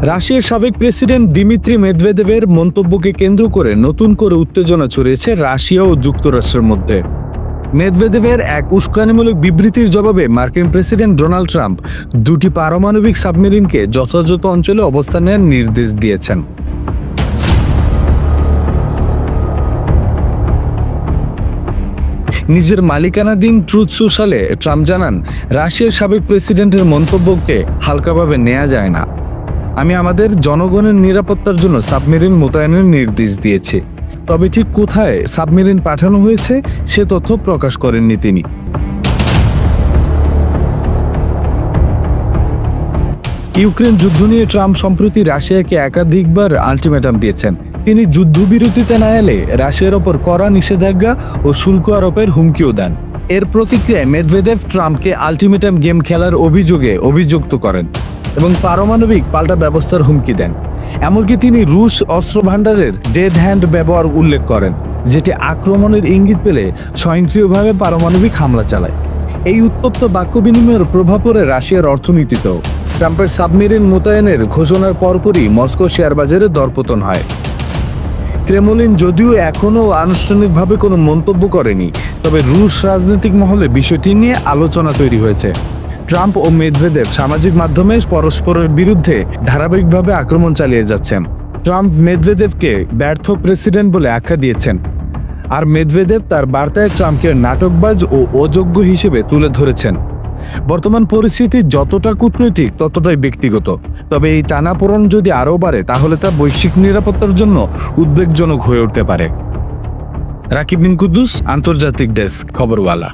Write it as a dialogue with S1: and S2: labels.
S1: রাশিয়ার সাবেক president Dmitry মেদভেদেভের মন্তব্যকে কেন্দ্র করে নতুন করে উত্তেজনা ছড়িয়েছে রাশিয়া ও যুক্তরাষ্ট্রের মধ্যে। মেদভেদেভের এক উস্কানিমূলক বিবৃতির জবাবে মার্কিন প্রেসিডেন্ট ডোনাল্ড ট্রাম্প দুটি পারমাণবিক সাবমেরিনকে যথাযথ অঞ্চলে অবস্থান নেওয়ার নির্দেশ দিয়েছেন। নিজের মালিকানাধীন ট্রুথ সোশ্যালে ট্রাম্প জানান, রাশিয়ার সাবেক প্রেসিডেন্টের মন্তব্যকে হালকাভাবে নেওয়া যায় না। আমি আমাদের জনগণের নিরাপত্তার জন্য সাবমেরিন মোতায়েনের নির্দেশ দিয়েছি, তবে ঠিক কোথায় সাবমেরিন পাঠানো হয়েছে সে তথ্য প্রকাশ করেননি তিনি। ইউক্রেন যুদ্ধ নিয়ে ট্রাম্প সম্প্রতি রাশিয়াকে একাধিকবার আলটিমেটাম দিয়েছেন। তিনি যুদ্ধবিরতিতে না এলে রাশিয়ার ওপর কড়া নিষেধাজ্ঞা ও শুল্ক আরোপের হুমকিও দেন। এর প্রতিক্রিয়ায় মেদভেদেভ ট্রাম্পকে আলটিমেটাম গেম খেলার অভিযোগে অভিযুক্ত করেন এবং পারমাণবিক পাল্টা ব্যবস্থার হুমকি দেন। এমনকি তিনি রুশ অস্ত্র ভাণ্ডারের ডেড হ্যান্ড ব্যবহার উল্লেখ করেন, যেটি আক্রমণের ইঙ্গিত পেলে স্বয়ংক্রিয়ভাবে পারমাণবিক হামলা চালায়। এই উত্তপ্ত বাক্য বিনিময়ের প্রভাব পড়ে রাশিয়ার অর্থনীতিতেও। ট্রাম্পের সাবমেরিন মোতায়েনের ঘোষণার পরপরই মস্কো শেয়ার বাজারে দরপতন হয়। ক্রেমলিন যদিও এখনও আনুষ্ঠানিকভাবে কোনো মন্তব্য করেনি, তবে রুশ রাজনৈতিক মহলে বিষয়টি নিয়ে আলোচনা তৈরি হয়েছে। ট্রাম্প ও মেদভেদেভ সামাজিক মাধ্যমে পরস্পরের বিরুদ্ধে ধারাবাহিকভাবে আক্রমণ চালিয়ে যাচ্ছেন। ট্রাম্প মেদভেদেভকে ব্যর্থ প্রেসিডেন্ট বলে আখ্যা দিয়েছেন, আর মেদভেদেভ তার বার্তায় ট্রাম্পকে নাটকবাজ ও অযোগ্য হিসেবে তুলে ধরেছেন। বর্তমান পরিস্থিতি যতটা কূটনৈতিক ততটাই ব্যক্তিগত, তবে এই টানাপোড়েন যদি আরও বাড়ে তাহলে তা বৈশ্বিক নিরাপত্তার জন্য উদ্বেগজনক হয়ে উঠতে পারে। রাকিব বিন কুদ্দুস, আন্তর্জাতিক ডেস্ক, খবরওয়ালা।